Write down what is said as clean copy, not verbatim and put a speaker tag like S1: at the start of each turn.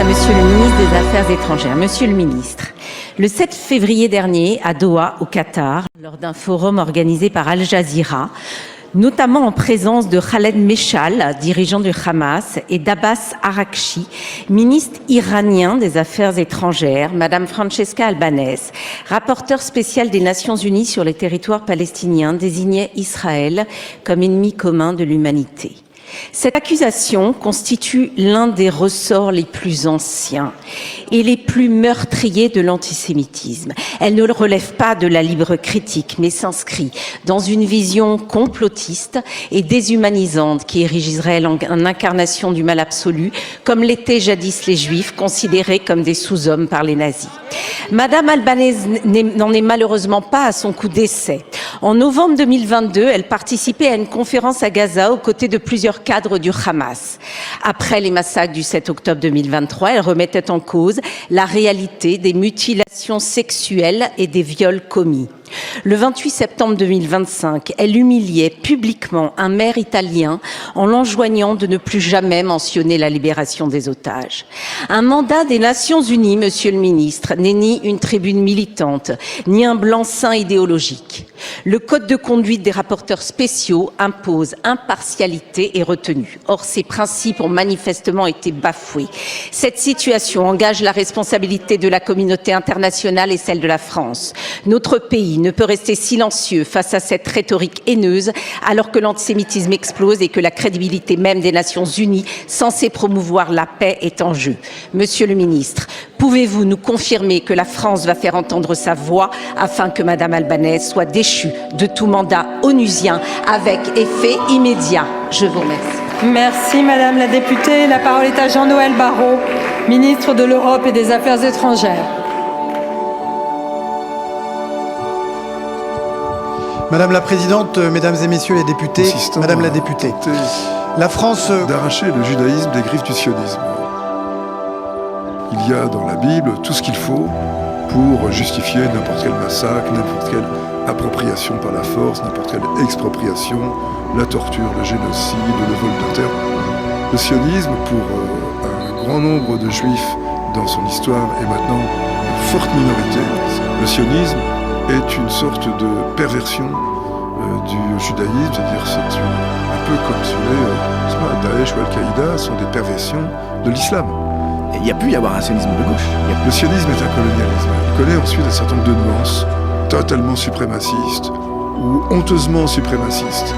S1: Monsieur le ministre des Affaires étrangères. Monsieur le ministre, le 7 février dernier, à Doha, au Qatar, lors d'un forum organisé par Al Jazeera, notamment en présence de Khaled Meshal, dirigeant du Hamas, et d'Abbas Araghchi, ministre iranien des Affaires étrangères, Madame Francesca Albanese, rapporteure spéciale des Nations Unies sur les territoires palestiniens, désignait Israël comme ennemi commun de l'humanité. Cette accusation constitue l'un des ressorts les plus anciens et les plus meurtriers de l'antisémitisme. Elle ne relève pas de la libre critique, mais s'inscrit dans une vision complotiste et déshumanisante qui érige Israël en incarnation du mal absolu, comme l'étaient jadis les Juifs, considérés comme des sous-hommes par les nazis. Madame Albanese n'en est malheureusement pas à son coup d'essai. En novembre 2022, elle participait à une conférence à Gaza aux côtés de plusieurs cadres du Hamas. Après les massacres du 7 octobre 2023, elle remettait en cause la réalité des mutilations sexuelles et des viols commis. Le 28 septembre 2025, elle humiliait publiquement un maire italien en l'enjoignant de ne plus jamais mentionner la libération des otages. Un mandat des Nations Unies, Monsieur le ministre, n'est ni une tribune militante, ni un blanc-seing idéologique. Le code de conduite des rapporteurs spéciaux impose impartialité et retenue. Or, ces principes ont manifestement été bafoués. Cette situation engage la responsabilité de la communauté internationale et celle de la France. Notre pays ne peut rester silencieux face à cette rhétorique haineuse alors que l'antisémitisme explose et que la crédibilité même des Nations Unies, censée promouvoir la paix, est en jeu. Monsieur le ministre, pouvez-vous nous confirmer que la France va faire entendre sa voix afin que Madame Albanese soit déchue de tout mandat onusien avec effet immédiat? Je vous remercie.
S2: Merci Madame la députée. La parole est à Jean-Noël Barrot, ministre de l'Europe et des Affaires étrangères.
S3: Madame la Présidente, Mesdames et Messieurs les députés, Madame la députée, la France...
S4: d'arracher le judaïsme des griffes du sionisme. Il y a dans la Bible tout ce qu'il faut pour justifier n'importe quel massacre, n'importe quelle appropriation par la force, n'importe quelle expropriation, la torture, le génocide, le vol de terre. Le sionisme, pour un grand nombre de juifs dans son histoire, est maintenant une forte minorité. Le sionisme est une sorte de perversion du judaïsme, c'est-à-dire c'est un peu comme si Daesh ou Al-Qaïda sont des perversions de l'islam.
S5: Il y a pu y avoir un sionisme de gauche.
S4: Le sionisme est un colonialisme. Il connaît ensuite un certain nombre de nuances totalement suprémacistes ou honteusement suprémacistes.